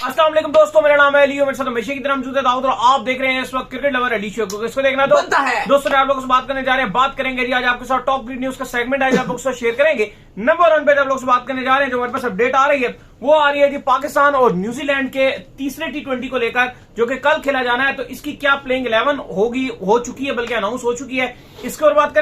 अस्सलाम वालेकुम दोस्तों, मेरा नाम है अली और मेरे साथ हमेशा की तरह मौजूद है दाऊद और आप देख रहे हैं इस वक्त क्रिकेट लवर अली शो को। इसको देखना तो बनता है। दोस्तों आप लोगों से बात करने जा रहे हैं, बात करेंगे जी आज आपके साथ टॉप न्यूज का सेगमेंट आज आप लोगों से शेयर करेंगे। नंबर 1 पे आप लोगों से बात करने जा रहे हैं, जो हमारे पास अपडेट आ रही है वो आ रही है जी पाकिस्तान और न्यूजीलैंड के तीसरे T20 को लेकर, जो कि कल खेला जाना है। तो इसकी क्या प्लेइंग 11 होगी, हो चुकी है, बल्कि अनाउंस हो चुकी है। इसके और बात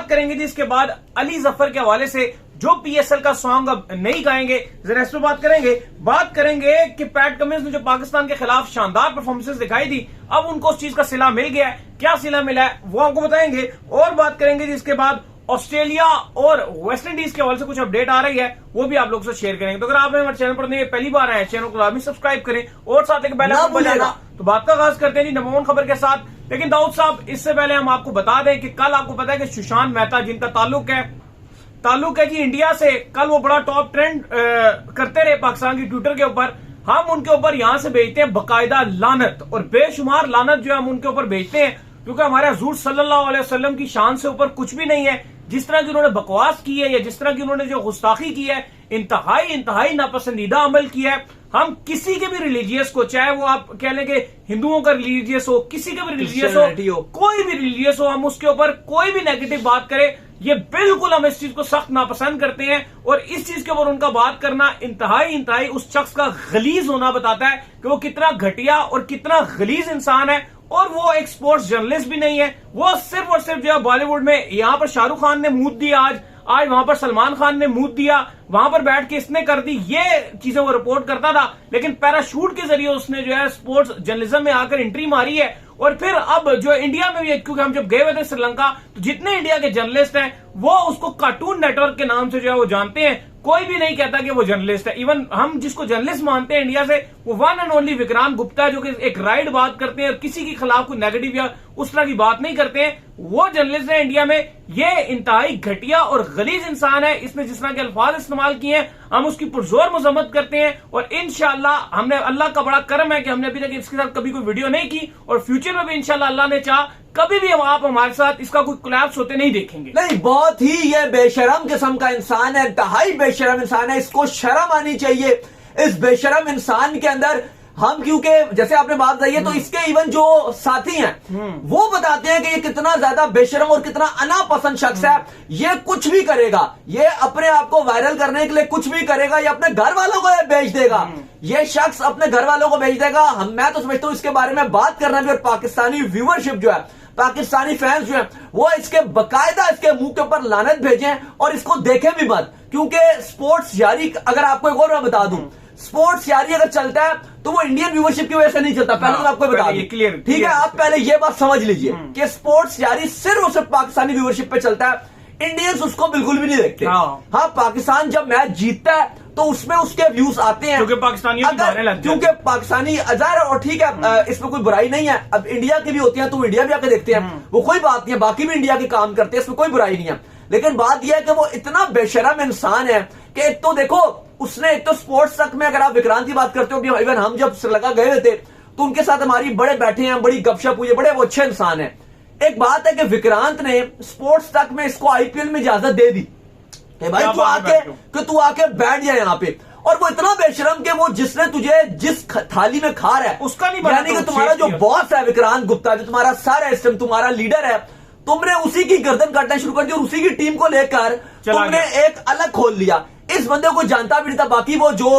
करेंगे जी इसके बाद अली जफर के हवाले से जो PSL का सॉन्ग अब नहीं गाएंगे, जरा इस पर बात करेंगे कि पैट कमिंस ने जो पाकिस्तान के खिलाफ शानदार परफॉर्मेंसेस दिखाई थी, अब उनको उस चीज का सिला मिल गया है। क्या सिला मिला है वो आपको बताएंगे। और बात करेंगे जी इसके बाद ऑस्ट्रेलिया और वेस्ट इंडीज के हवाले से कुछ अपडेट आ रही है, वो भी आप लोगों से शेयर करेंगे। तो अगर आप हमारे चैनल पर नहीं पहली बार आए, चैनल को लाजमी सब्सक्राइब करें और साथ एक बेल आइकन बजाना। तो बात का आगाज करते हैं जी नंबर 1 खबर के साथ। लेकिन दाऊद साहब, इससे पहले हम आपको बता दें कि कल आपको पता है कि सुशांत मेहता, जिनका ताल्लुक है जी इंडिया से, कल वो बड़ा टॉप ट्रेंड करते रहे पाकिस्तान की ट्विटर के ऊपर। हम उनके ऊपर यहां से भेजते हैं बकायदा लानत, और बेशुमार लानत जो हम उनके ऊपर भेजते हैं, क्योंकि हमारे हुजूर सल्लल्लाहु अलैहि वसल्लम की शान से ऊपर कुछ भी नहीं है। जिस तरह की उन्होंने बकवास की है या जिस तरह की उन्होंने जो गुस्ताखी की है, इंतहाई नापसंदीदा अमल किया है। हम किसी के भी रिलीजियस को, चाहे वो आप कह लें कि हिंदुओं का रिलीजियस हो, किसी का भी रिलीजियस हो, कोई भी रिलीजियस हो, हम उसके ऊपर कोई भी नेगेटिव बात करें, ये बिल्कुल हम इस चीज को सख्त नापसंद करते हैं। और इस चीज के ऊपर उनका बात करना इंतहाई उस शख्स का गलीज होना बताता है कि वो कितना घटिया और कितना गलीज इंसान है। और वो एक स्पोर्ट्स जर्नलिस्ट भी नहीं है, वो सिर्फ और सिर्फ जो है बॉलीवुड में, यहां पर शाहरुख खान ने मूद दिया, आज वहां पर सलमान खान ने मूद दिया, वहां पर बैठ के इसने कर दी, ये चीजें वो रिपोर्ट करता था। लेकिन पैराशूट के जरिए उसने जो है स्पोर्ट्स जर्नलिज्म में आकर एंट्री मारी है। और फिर अब जो इंडिया में भी, क्योंकि हम जब गए हुए थे श्रीलंका, तो जितने इंडिया के जर्नलिस्ट हैं वो उसको कार्टून नेटवर्क के नाम से जो है वो जानते हैं। कोई भी नहीं कहता कि वो जर्नलिस्ट है। इवन हम जिसको जर्नलिस्ट मानते हैं इंडिया से, वो one and only Vikrant Gupta है, जो कि एक राइट बात करते हैं और किसी के खिलाफ कोई नेगेटिव या उस तरह की बात नहीं करते हैं। वो जर्नलिस्ट है इंडिया में। ये इंतहाई घटिया और गलीज इंसान है। इसने जिस तरह के अल्फाज इस्तेमाल किए हैं, हम उसकी पुरजोर मजम्मत करते हैं। और इंशाल्लाह हमने, अल्लाह का बड़ा करम है कि हमने अभी तक इसके साथ कभी कोई वीडियो नहीं की, और फ्यूचर में भी इंशाल्लाह अल्लाह ने चाहा कभी भी आप हमारे साथ इसका कोई कोलैप्स होते नहीं देखेंगे। नहीं, बहुत ही ये बेशरम किस्म का इंसान है, इंतहाई बेशरम इंसान है। इसको शर्म आनी चाहिए। इस बेशरम इंसान के अंदर हम, क्योंकि जैसे आपने बात बताई है, तो इसके इवन जो साथी हैं वो बताते हैं कि ये कितना ज्यादा बेशरम और कितना अनापसंद शख्स है। ये कुछ भी करेगा, ये अपने आप को वायरल करने के लिए कुछ भी करेगा, ये अपने घर वालों को बेच देगा। ये शख्स अपने घर वालों को बेच देगा। मैं तो समझता हूं इसके बारे में बात करना भी, और पाकिस्तानी व्यूअरशिप जो है, पाकिस्तानी फैंस जो है, वो इसके बकायदा इसके मुंह के ऊपर लानत भेजें और इसको देखें भी मत। क्योंकि स्पोर्ट्स यारी, अगर आपको एक और मैं बता दूं, स्पोर्ट्स यारी अगर चलता है तो वो इंडियन व्यूअरशिप की वजह से नहीं चलता। पहले तो आपको बता दूं, क्लियर, ठीक है, आप पहले ये बात समझ लीजिए कि स्पोर्ट्स यारी सिर्फ और सिर्फ पाकिस्तानी व्यूअरशिप पे चलता है। इंडियंस उसको बिल्कुल भी नहीं देखते। हाँ, पाकिस्तान जब मैच जीतता है तो उसमें उसके व्यूज आते हैं, क्योंकि पाकिस्तानी अजार, और ठीक है, इसमें कोई बुराई नहीं है। अब इंडिया की भी होती है तो इंडिया भी आके देखते हैं, वो कोई बात नहीं है, बाकी भी इंडिया के काम करते हैं, इसमें कोई बुराई नहीं है। लेकिन बात यह है कि वो इतना बेशरम इंसान है कि एक तो देखो, उसने एक तो स्पोर्ट्स तक में, अगर आप विक्रांत की बात करते हो, इवन हम जब श्रीलंका गए हुए थे तो उनके साथ हमारी बड़े बैठे हैं, बड़ी गपशप हुई है, बड़े वो अच्छे इंसान है। एक बात है कि विक्रांत ने स्पोर्ट्स तक में इसको IPL में इजाजत दे दी कि भाई तू आके बैठ जाए यहाँ पे। और वो इतना बेशरम के वो जिसने तुझे जिस थाली में खा रहा है उसका नहीं, यानी कि तुम्हारा जो बॉस है विक्रांत गुप्ता, जो तुम्हारा सर है, इस टाइम तुम्हारा लीडर है, तुमने उसी की गर्दन काटना शुरू कर दी और उसी की टीम को लेकर तुमने एक अलग खोल लिया। इस बंदे को जानता भी नहीं था। बाकी वो जो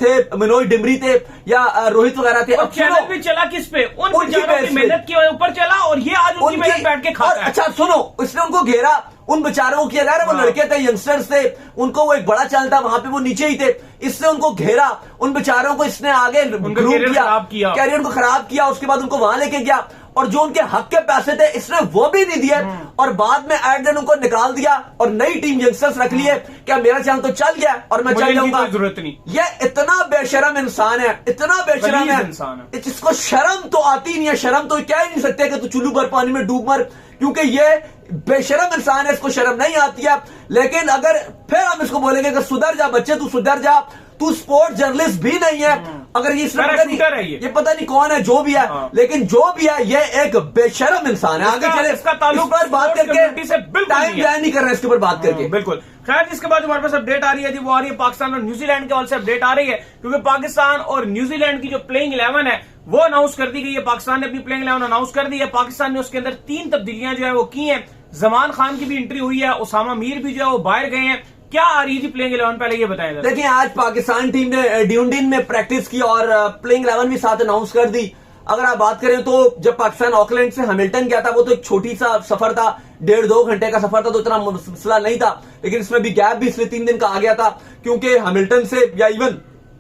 थे, मनोज डिमरी थे या रोहित वगैरह थे, अब चैनल भी चला किस पे, उनकी मेहनत की ऊपर चला, और ये आज उनकी मेहनत बैठ के खाता है। अच्छा सुनो, इसने उनको घेरा, उन बेचारों को किया जा रहा है, वो लड़के थे, यंगस्टर्स थे, उनको वो एक बड़ा चैनल था, वहां पे वो नीचे ही थे, इसने उनको घेरा, उन बेचारों को इसने आगे कैरियर को खराब किया, उसके बाद उनको वहां लेके गया, और जो उनके हक के पैसे थे इसने वो भी नहीं दिए, और बाद में एट देन उनको निकाल दिया और नई टीम यंगस्टर्स रख लिए। क्या मेरा चैनल तो चल गया और मैं चल जाऊंगा? जरूरत नहीं। ये इतना बेशरम इंसान है, इतना बेशरम है, इसको शर्म तो आती नहीं है। शर्म तो कह ही नहीं सकते कि तू चुल्लू भर पानी में डूब मर, क्योंकि ये बेशरम इंसान है, इसको शर्म नहीं आती है। लेकिन अगर फिर हम इसको बोलेंगे कि सुधर जा बच्चे, तू सुधर जा, तू स्पोर्ट्स जर्नलिस्ट भी नहीं है। अगर ये पैराशूटर है ये पता नहीं कौन है जो भी है, लेकिन जो भी है ये एक बेशरम इंसान है। आगे चले इसका ताल्लुक इस पर बात करके से बिल्कुल टाइम जाया नहीं कर रहे इसके ऊपर बात करके। बिल्कुल। खैर, जिसके बाद हमारे पास अपडेट आ रही है जी, वो आ रही है पाकिस्तान और न्यूजीलैंड के हवाले से अपडेट आ रही है, क्योंकि पाकिस्तान और न्यूजीलैंड की जो प्लेइंग 11 है वो अनाउंस कर दी गई है। पाकिस्तान ने अपनी प्लेइंग 11 अनाउंस कर दी है। पाकिस्तान ने उसके अंदर 3 तब्दीलियां जो है वो की हैं। जमान खान की भी एंट्री हुई है, उसामा मीर भी जो है वो बाहर गए हैं। क्या आ रही थी प्लेइंग 11, पहले ये बताएं। देखिए, आज पाकिस्तान टीम ने ड्यूंडिन में प्रैक्टिस की और प्लेइंग 11 भी साथ अनाउंस कर दी। अगर आप बात करें तो जब पाकिस्तान ऑकलैंड से हैमिल्टन गया था वो तो एक छोटी सा सफर था, 1.5-2 घंटे का सफर था, तो इतना मसला नहीं था। लेकिन इसमें भी गैप भी इसलिए 3 दिन का आ गया था, क्योंकि हैमिल्टन से या इवन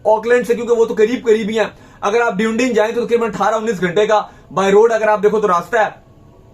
ऑकलैंड से, क्योंकि वो तो करीब करीब ही है। अगर आप ड्यूंडिन जाएं तो तकरीबन 18-19 घंटे का बाय रोड अगर आप देखो तो रास्ता है।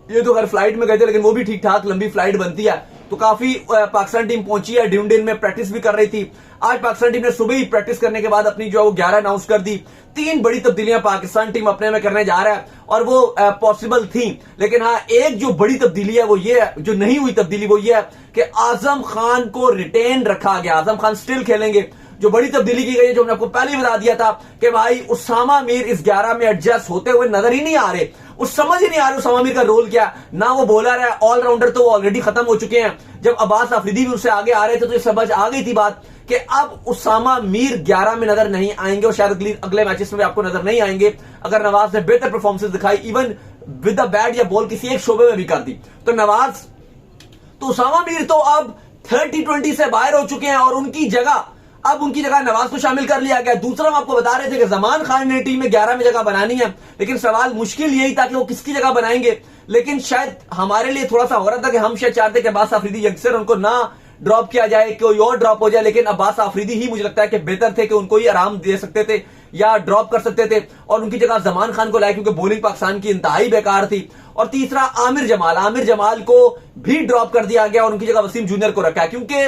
ये तो अगर फ्लाइट में गए थे, लेकिन वो भी ठीक ठाक लंबी फ्लाइट बनती है। तो काफी पाकिस्तान टीम पहुंची है, ड्यूंडिन में प्रैक्टिस भी कर रही थी। आज पाकिस्तान टीम ने सुबह ही प्रैक्टिस करने के बाद अपनी जो 11 अनाउंस कर दी। 3 बड़ी तब्दीलियां पाकिस्तान टीम अपने में करने जा रहा है और वो पॉसिबल थी। लेकिन हाँ, एक जो बड़ी तब्दीली है वो ये है, जो नहीं हुई तब्दीली वो ये है कि आजम खान को रिटेन रखा गया। आजम खान स्टिल खेलेंगे। जो बड़ी तब्दीली की गई है, जो मैंने आपको पहले ही बता दिया था कि भाई उसामा मीर इस 11 में एडजस्ट होते हुए नजर ही नहीं आ रहे। उस समझ ही नहीं आ रहा उसामा मीर का रोल क्या है। ना वो बॉलर है, ऑलराउंडर तो वो ऑलरेडी खत्म हो चुके हैं। जब अब्बास अफरीदी भी उससे आगे आ रहे थे तो ये समझ आ गई थी बात कि अब उसामा मीर 11 में नजर नहीं आएंगे और शायद अगले मैचेस में आपको नजर नहीं आएंगे। अगर नवाज ने बेहतर परफॉर्मेंस दिखाई, इवन विद द बैट या बॉल किसी एक शोबे में भी कर दी, तो नवाज तो उसामा मीर तो अब 30-20 से बाहर हो चुके हैं और उनकी जगह नवाज को शामिल कर लिया गया। दूसरा, हम आपको बता रहे थे कि जमान खान ने टीम में 11 में जगह बनानी है, लेकिन सवाल मुश्किल यही था कि वो किसकी जगह बनाएंगे। लेकिन शायद हमारे लिए थोड़ा सा हो रहा था कि हम शायद चाहते कि अब्बास अफरीदी यंगस्टर उनको ना ड्रॉप किया जाए, कोई और ड्रॉप हो जाए। लेकिन अब्बास अफरीदी ही मुझे लगता है कि बेहतर थे, कि उनको ही आराम दे सकते थे या ड्रॉप कर सकते थे और उनकी जगह जमान खान को लाए, क्योंकि बॉलिंग पाकिस्तान की इंतहाई बेकार थी। और तीसरा, आमिर जमाल को भी ड्रॉप कर दिया गया और उनकी जगह वसीम जूनियर को रखा है। क्योंकि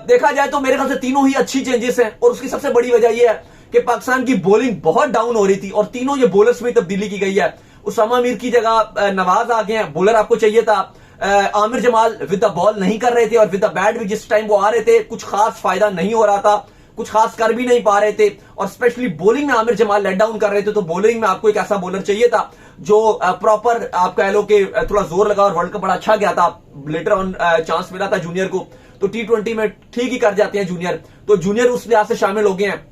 देखा जाए तो मेरे ख्याल से तीनों ही अच्छी चेंजेस हैं और उसकी सबसे बड़ी वजह यह है कि पाकिस्तान की बॉलिंग बहुत डाउन हो रही थी और तीनों ये बॉलर्स में तब्दीली की गई है। उसामा मीर की जगह नवाज आ गए हैं, बॉलर आपको चाहिए था। Aamir Jamal with the ball नहीं कर रहे थे और विद द बैट भी जिस टाइम वो आ रहे थे कुछ खास फायदा नहीं हो रहा था, कुछ खास कर भी नहीं पा रहे थे। और स्पेशली बॉलिंग में आमिर जमाल लेट डाउन कर रहे थे। तो बॉलिंग में आपको एक ऐसा बॉलर चाहिए था जो प्रॉपर आप कह लो कि थोड़ा जोर लगा और वर्ल्ड कप बड़ा अच्छा गया था। लेटर ऑन चांस मिला था जूनियर को, तो T20 में ठीक ही कर जाते हैं जूनियर, तो जूनियर उस लिहाज से शामिल हो गए हैं।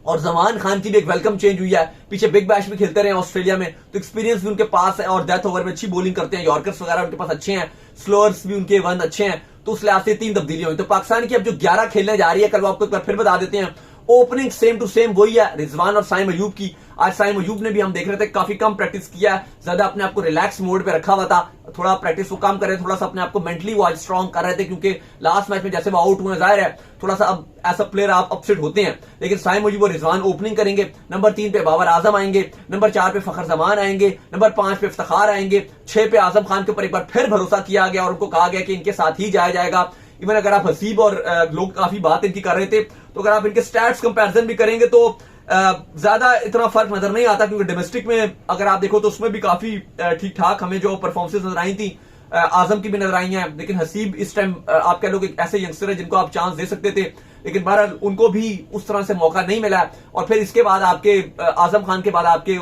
और जमान खान की भी एक वेलकम चेंज हुई है। पीछे बिग बैश भी खेलते रहे ऑस्ट्रेलिया में, तो एक्सपीरियंस भी उनके पास है और डेथ ओवर में अच्छी बॉलिंग करते हैं। यॉर्कर्स वगैरह उनके पास अच्छे हैं, स्लोअर्स भी उनके 1 अच्छे हैं। तो उस लिहाज से 3 तब्दीलियां हुई। तो पाकिस्तान की अब जो 11 खेलने जा रही है, कल आपको एक बार फिर बता देते हैं। ओपनिंग सेम टू सेम वही है, रिजवान और साइम अयूब की। आज साइम अयूब ने भी हम देख रहे थे काफी कम प्रैक्टिस किया है, ज्यादा अपने आप को रिलैक्स मोड पे रखा हुआ था। थोड़ा प्रैक्टिस वो कम कर रहे थे, थोड़ा सा अपने आप को मेंटली वो आज स्ट्रांग कर रहे थे, क्योंकि लास्ट मैच में जैसे वो आउट हुए, जाहिर है थोड़ा सा अब ऐसा प्लेयर आप अपसेट होते हैं। लेकिन साइम अयूब और रिजवान ओपनिंग करेंगे। नंबर 3 पे बाबर आजम आएंगे, नंबर 4 पे फखर जमान आएंगे, नंबर 5 पे इफ्तिखार आएंगे, 6 पे आजम खान के ऊपर एक बार फिर भरोसा किया गया और उनको कहा गया कि इनके साथ ही जाया जाएगा। इवन अगर आप हसीब और लोग काफी बात इनकी कर रहे थे, तो अगर आप इनके स्टैट्स कंपैरिजन भी करेंगे तो ज्यादा इतना फर्क नजर नहीं आता, क्योंकि डोमेस्टिक में अगर आप देखो तो उसमें भी काफी ठीक ठाक हमें जो परफॉर्मेंसेस नजर आई थी। आजम की भी नजर आई हैं, लेकिन हसीब इस टाइम आप कह लो कि ऐसे यंगस्टर है जिनको आप चांस दे सकते थे, लेकिन बहरहाल उनको भी उस तरह से मौका नहीं मिला। और फिर इसके बाद आपके आजम खान के बाद आपके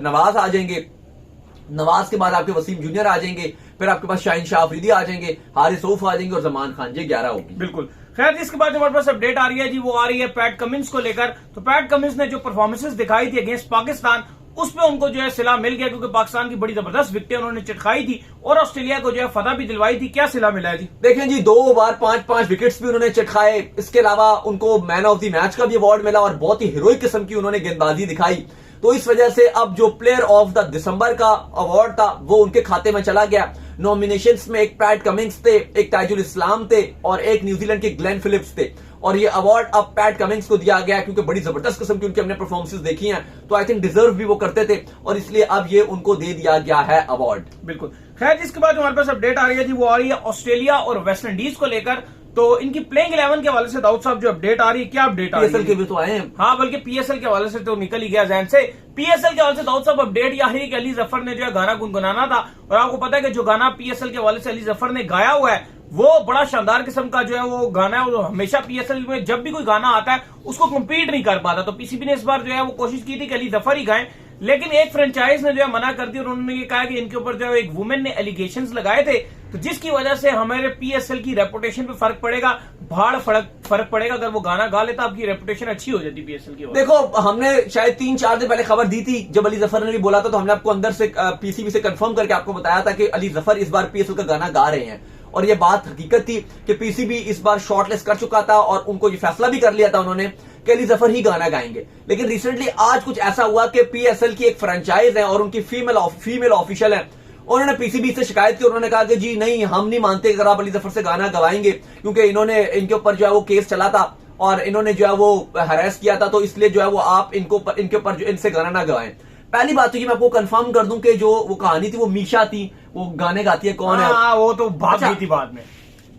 नवाज आ जाएंगे, नवाज के बाद आपके वसीम जूनियर आ जाएंगे, फिर आपके पास शाहीन शाह अफरीदी आ जाएंगे, हारिस रऊफ आ जाएंगे और जमान खान। ये 11 होगी। बिल्कुल। खैर, जिसके बाद हमारे पास अपडेट आ रही है जी, वो आ रही है पैट कमिंस को लेकर। तो पैट कमिंस ने जो परफॉर्मेंसेस दिखाई थी अगेंस्ट पाकिस्तान, उस पे उनको जो है सिला मिल गया, क्योंकि पाकिस्तान की बड़ी जबरदस्त विकेटें उन्होंने चिटखाई थी और ऑस्ट्रेलिया को जो है फतह भी दिलवाई थी। क्या सिला मिला है जी? देखें जी, 2 बार 5-5 विकेट्स भी उन्होंने चिटखाए। इसके अलावा उनको मैन ऑफ द मैच का भी अवार्ड मिला और बहुत ही हीरोइक किस्म की उन्होंने गेंदबाजी दिखाई। तो इस वजह से अब जो प्लेयर ऑफ द दिसंबर का अवार्ड था वो उनके खाते में चला गया। नॉमिनेशंस में एक पैट कमिंग्स थे, एक ताजुल इस्लाम थे और एक न्यूजीलैंड के ग्लेन फिलिप्स थे। और ये अवार्ड अब पैट कमिंग्स को दिया गया, क्योंकि बड़ी जबरदस्त किस्म की उनकी हमने परफॉर्मेंसेस देखी हैं, तो आई थिंक डिजर्व भी वो करते थे और इसलिए अब ये उनको दे दिया गया है अवार्ड। बिल्कुल। खैर, जिसके बाद हमारे पास अपडेट आ रही है जी, वो आ रही है ऑस्ट्रेलिया और वेस्ट इंडीज को लेकर। तो इनकी प्लेइंग 11 के हवाले से दाऊद साहब जो अपडेट आ रही है, क्या अपडेट आ रही है? पीएसएल के भी तो आए हैं। हाँ, बल्कि पीएसएल के हवाले से तो निकल ही गया जहन से। पीएसएल के हवाले से दाऊद साहब अपडेट यह है कि अली जफर ने जो है गाना गुनगुनाना था, और आपको पता है कि जो गाना पीएसएल के हवाले से अली जफर ने गाया हुआ है वो बड़ा शानदार किस्म का जो है वो गाना है, वो हमेशा पीएसएल में जब भी कोई गाना आता है उसको कम्पीट नहीं कर पाता। तो पीसीबी ने इस बार जो है वो कोशिश की थी कि अली जफर ही गाएं, लेकिन एक फ्रेंचाइज ने जो है मना कर दी और उन्होंने ये कहा कि इनके ऊपर जो है एक वुमेन ने एलिगेशंस लगाए थे, तो जिसकी वजह से हमारे पीएसएल की रेपुटेशन पे फर्क पड़ेगा, फर्क पड़ेगा। अगर वो गाना गा लेता आपकी रेपुटेशन अच्छी हो जाती पीएसएल की। देखो, हमने शायद 3-4 दिन पहले खबर दी थी जब अली जफर ने भी बोला था, तो हमने आपको अंदर से पीसीबी से कंफर्म करके आपको बताया था कि अली जफर इस बार पीएसएल का गाना गा रहे हैं, और ये बात हकीकत थी कि पीसीबी इस बार शॉर्टलिस्ट कर चुका था और उनको ये फैसला भी कर लिया था उन्होंने कि अली जफर ही गाना गाएंगे। लेकिन रिसेंटली आज कुछ ऐसा हुआ कि पीएसएल की एक फ्रेंचाइज है और उनकी फीमेल ऑफिशियल है, उन्होंने पीसीबी से शिकायत की। उन्होंने कहा कि जी नहीं, हम नहीं मानते अगर आप अली जफर से गाना गवाएंगे, क्योंकि इन्होंने इनके ऊपर जो है वो केस चला था और इन्होंने जो है वो हरास किया था, तो इसलिए जो है वो आप इनके ऊपर जो इनसे गाना ना गवाएं। पहली बात तो ये मैं आपको कंफर्म कर दूं कि जो वो कहानी थी वो मीशा थी, वो गाने गाती है, कौन है वो तो भाग गई थी बाद में,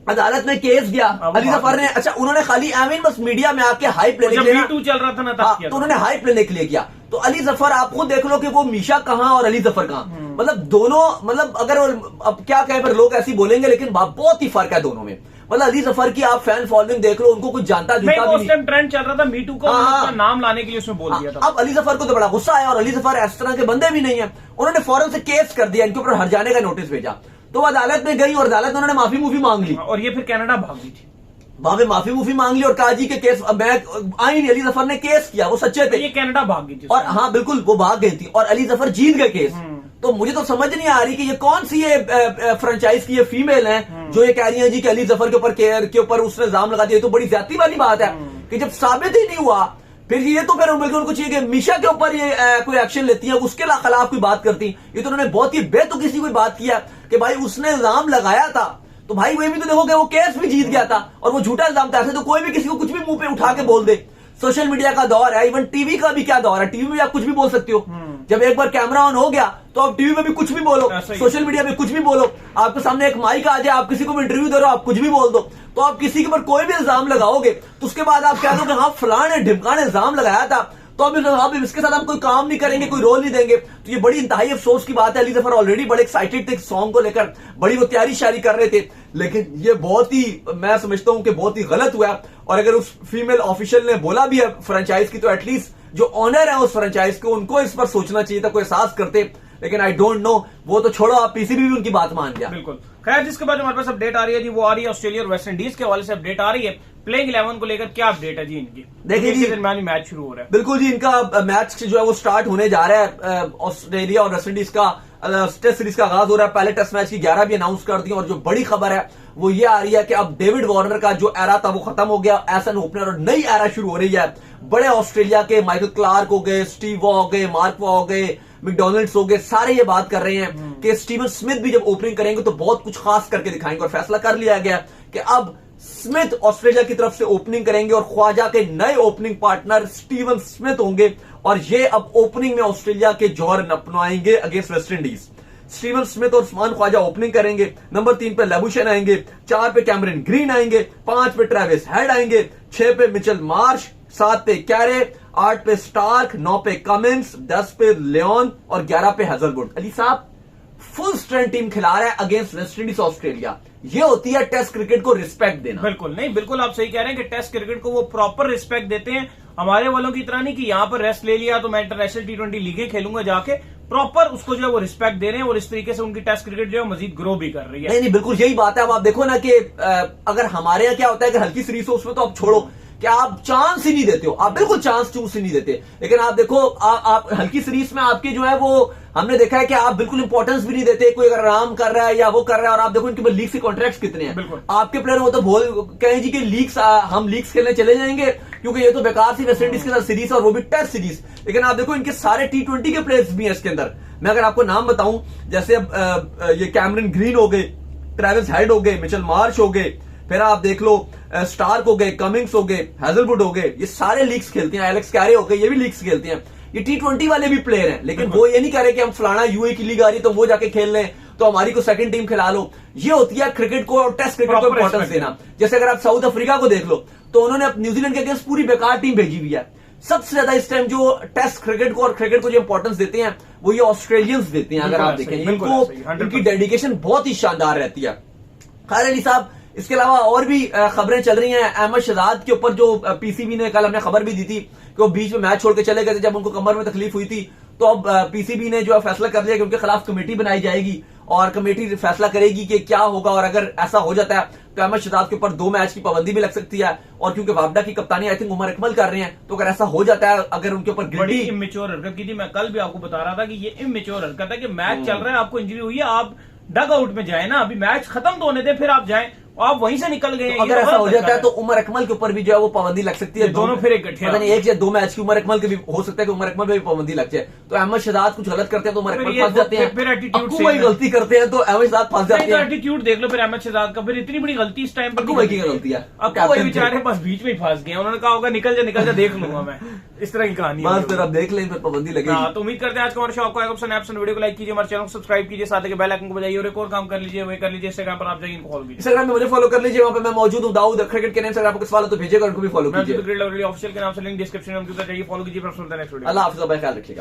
अदालत में केस गया अली जफर ने। अच्छा, उन्होंने खाली एमिन बस मीडिया में आके हाइप लेने के लिए, चल रहा था ना तब किया, तो उन्होंने हाइप लेने के लिए किया। तो अली जफर आप खुद देख लो कि वो मीशा कहां और अली जफर कहां, मतलब दोनों, मतलब अगर अब क्या कहें पर लोग ऐसी बोलेंगे, लेकिन बहुत ही फर्क है दोनों में। मतलब अली जफर की आप फैन फॉलोइंग देख लो, उनको कुछ जानता जुटा भी नहीं। ट्रेंड चल रहा था मीटू को नाम लाने के लिए उसमें बोल दिया था। अब अली जफर को तो बड़ा गुस्सा आया और अली जफर इस तरह के बंदे भी नहीं है, उन्होंने फौरन से केस कर दिया, इनके ऊपर हट जाने का नोटिस भेजा। तो अदालत में गई और अदालत में उन्होंने माफी मांग ली और ये फिर कनाडा भाग गई थी, वहां पे माफी मांग ली और कहा जी के केस मैं आई नहीं, अली जफर ने केस किया, वो सच्चे थे, ये कनाडा भाग गई थी। और हाँ बिल्कुल वो भाग गई थी और अली जफर जीत गए केस। तो मुझे तो समझ नहीं आ रही कि ये कौन सी ये फ्रेंचाइज की ये फीमेल है जो ये कह रही है जी कि अली जफर के ऊपर उसने इल्जाम लगा दिया। तो बड़ी ज्यादती वाली बात है कि जब साबित ही नहीं हुआ, फिर ये तो फिर उनको चाहिए कि मीशा के ऊपर ये कोई एक्शन लेती है, उसके खिलाफ कोई बात करती। ये तो उन्होंने बहुत ही बेतुकी सी कोई बात किया कि भाई उसने इल्जाम लगाया था, तो भाई वही भी तो देखो कि वो केस भी जीत गया था और वो झूठा इल्जाम था। ऐसे तो कोई भी किसी को कुछ भी मुंह पे उठा के बोल दे। सोशल मीडिया का दौर है, इवन टीवी का भी क्या दौर है, टीवी में आप कुछ भी बोल सकते हो। जब एक बार कैमरा ऑन हो गया तो आप टीवी में भी कुछ भी बोलो, सोशल मीडिया में कुछ भी बोलो, आपके सामने एक माइक आ जाए, आप किसी को भी इंटरव्यू दे रहे हो, आप कुछ भी बोल दो। तो आप किसी के ऊपर कोई भी इल्जाम लगाओगे तो उसके बाद आप कह दो कि हाँ फलां ने ढिमका ने इल्जाम लगाया था, तो अब इसके साथ हम कोई काम नहीं करेंगे, कोई रोल नहीं देंगे। तो ये बड़ी इंतहाई अफसोस की बात है। अली जफर ऑलरेडी बड़े एक्साइटेड थे सॉन्ग को लेकर, बड़ी वो तैयारी शायरी कर रहे थे, लेकिन ये बहुत ही, मैं समझता हूं कि बहुत ही गलत हुआ। और अगर उस फीमेल ऑफिशियल ने बोला भी है फ्रेंचाइज की, तो एटलीस्ट जो ऑनर है उस फ्रेंचाइज को, उनको इस पर सोचना चाहिए था, कोई एहसास करते। लेकिन आई डोंट नो, वो तो छोड़ो, आप पीसीबी भी उनकी बात मान गया। बिल्कुल। खैर, जिसके बाद हमारे पास अपडेट आ रही है जी, वो आ रही है ऑस्ट्रेलिया और वेस्ट इंडीज के हवाले से अपडेट आ रही है। प्लेइंग 11 को लेकर क्या अपडेट है जी इनकी? देखिए जी, दरमियानी मैच शुरू हो रहा है। बिल्कुल जी, इनका मैच जो है वो स्टार्ट होने जा रहा है। ऑस्ट्रेलिया और वेस्ट इंडीज का टेस्ट सीरीज का आगाज हो रहा है। पहले टेस्ट मैच की 11 भी अनाउंस कर दी और जो बड़ी खबर है वो ये आ रही है कि अब डेविड वार्नर का जो एरा था वो खत्म हो गया, एज एन ओपनर, और नई एरा शुरू हो रही है। बड़े ऑस्ट्रेलिया के माइकल क्लार्क हो गए, स्टीव वॉ हो गए, मार्क वॉ हो गए, मैकडोनल्ड्स हो गए, सारे ये बात कर रहे हैं कि स्टीवन स्मिथ भी जब ओपनिंग करेंगे तो बहुत कुछ खास करके दिखाएंगे। और फैसला कर लिया गया कि अब स्मिथ ऑस्ट्रेलिया की तरफ से ओपनिंग करेंगे और ख्वाजा के नए ओपनिंग पार्टनर स्टीवन स्मिथ होंगे और ये अब ओपनिंग में ऑस्ट्रेलिया के जौहर अपनाएंगे against West Indies. Steven Smith और उस्मान ख्वाजा ओपनिंग करेंगे। नंबर 3 पे लेबुशेन आएंगे, 4 पे कैमरन ग्रीन आएंगे, 5 पे ट्रेविस हेड आएंगे, 6 पे मिचेल मार्श, 7 पे कैरे, 8 पे स्टार्क, 9 पे कमिंस, 10 पे लियोन और 11 पे हैजलवुड। अली साहब फुल स्ट्रेंथ टीम खिला रहा है अगेंस्ट वेस्ट इंडीज ऑस्ट्रेलिया। ये होती है टेस्ट क्रिकेट को रिस्पेक्ट देना। बिल्कुल नहीं, बिल्कुल आप सही कह रहे हैं कि टेस्ट क्रिकेट को वो प्रॉपर रिस्पेक्ट देते हैं। हमारे वालों की तरह नहीं कि यहाँ पर रेस्ट ले लिया तो मैं इंटरनेशनल T20 लीगें खेलूंगा जाके, प्रॉपर उसको जो है वो रिस्पेक्ट दे रहे हैं और इस तरीके से उनकी टेस्ट क्रिकेट जो है मजीद ग्रो भी कर रही है। नहीं, बिल्कुल यही बात है। अब आप देखो ना कि अगर हमारे यहाँ क्या होता है कि हल्की सीरीज हो उसमें तो आप छोड़ो कि आप चांस ही नहीं देते हो, आप बिल्कुल चांस चूस ही नहीं देते। लेकिन आप देखो आप हल्की सीरीज में आपके जो है वो हमने देखा है कि आप बिल्कुल इंपॉर्टेंस भी नहीं देते। कोई अगर आराम कर रहा है या वो कर रहा है, और आप देखो इनके लीग से कॉन्ट्रैक्ट्स कितने हैं। आपके प्लेयर वो तो बोल कहें जी कि लीग्स हम लीग्स खेलने चले जाएंगे क्योंकि ये तो बेकार सी वेस्ट इंडीज के साथ सीरीज और वो भी टेस्ट सीरीज। लेकिन आप देखो इनके सारे T20 के प्लेयर्स भी हैं इसके अंदर। मैं अगर आपको नाम बताऊं, जैसे अब ये कैमरन ग्रीन हो गए, ट्रेविस हेड हो गए, मिचेल मार्श हो गए, फिर आप देख लो स्टार्क हो गए, कमिंग्स हो गए, हैजलवुड हो गए, ये सारे लीग्स खेलते हैं। एलेक्स कैरे हो गए, ये भी लीग्स खेलते हैं। ये T20 वाले भी प्लेयर हैं। लेकिन वो ये नहीं कह रहे कि हम फलाना यूए की लीग आ रही तो वो जाके खेल लें, तो हमारी को सेकंड टीम खिला लो। ये होती है क्रिकेट को और टेस्ट क्रिकेट को इंपॉर्टेंस देना। जैसे अगर आप साउथ अफ्रीका को देख लो तो उन्होंने न्यूजीलैंड के अगेंस्ट पूरी बेकार टीम भेजी हुई है। सबसे ज्यादा इस टाइम जो टेस्ट क्रिकेट को और क्रिकेट को जो इंपॉर्टेंस देते हैं वो ये ऑस्ट्रेलियंस देते हैं। अगर आप देखें इनको, इनकी डेडिकेशन बहुत ही शानदार रहती है। खैर अली साहब, इसके अलावा और भी खबरें चल रही हैं अहमद शहजाद के ऊपर, जो पीसीबी ने कल हमने खबर भी दी थी कि वो बीच में मैच छोड़ के चले गए थे जब उनको कमर में तकलीफ हुई थी। तो अब पीसीबी ने जो है फैसला कर लिया कि उनके खिलाफ कमेटी बनाई जाएगी और कमेटी फैसला करेगी कि क्या होगा, और अगर ऐसा हो जाता है तो अहमद शहजाद के ऊपर 2 मैच की पाबंदी भी लग सकती है। और क्योंकि वापडा की कप्तानी आई थिंक उमर अकमल कर रहे हैं, तो अगर ऐसा हो जाता है, अगर उनके ऊपर बड़ी इमेच्योर हरकत की थी। मैं कल भी आपको बता रहा था कि ये इमेच्योर हरकत है कि मैच चल रहा है, आपको इंजरी हुई है, आप डग आउट में जाए ना, अभी मैच खत्म तो होने दे फिर आप जाए, आप वहीं से निकल गए। तो अगर ऐसा हो जाता है तो उमर अकमल के ऊपर भी जो है वो पाबंदी लग सकती है। दोनों फिर इकट्ठे, पता नहीं 1 या 2 मैच की उमर अकमल के भी हो सकता है कि उमर अकमल पे भी पाबंदी लग जाए। तो अहमद शहजाद कुछ गलत करते हैं तो उमर अकमल फंस जाते हैं, फिर एटीट्यूड से वही गलती करते हैं तो अहमद शहजाद फंस जाते हैं। एटीट्यूड देख लो फिर अहमद शहजाद का, फिर इतनी बड़ी गलती इस टाइम पर की गलती है। अब वही बेचारे बस बीच में ही फंस गए, उन्होंने कहा होगा निकल जा देख लूंगा मैं, इस तरह की कहानी। बस फिर आप देख लें, फिर पाबंदी लगेगी। तो उम्मीद करते हैं आज का हमारा शो आपको आएगा। वीडियो को लाइक कीजिए, हमारे चैनल को सब्सक्राइब कीजिए, साथ ही बेल आइकन को बजाइए और एक और काम कर लीजिए, वही कर लीजिए इंस्टाग्राम पर आप जाइए फॉलो कीजिए। इंस्टाग्राम में मुझे फॉलो कर लीजिए, वहां पे मैं मौजूद हूं दाऊद क्रिकेट के नाम से। अगर आपको सवाल तो भेजिएगा, उनको भी फॉलो कीजिए। ऑफिशियल के नाम से लिंक डिस्क्रिप्शन में जाइए, फॉलो कीजिए। नेक्स्ट वीडियो अल्लाह हाफिज़, ख्याल रखिएगा।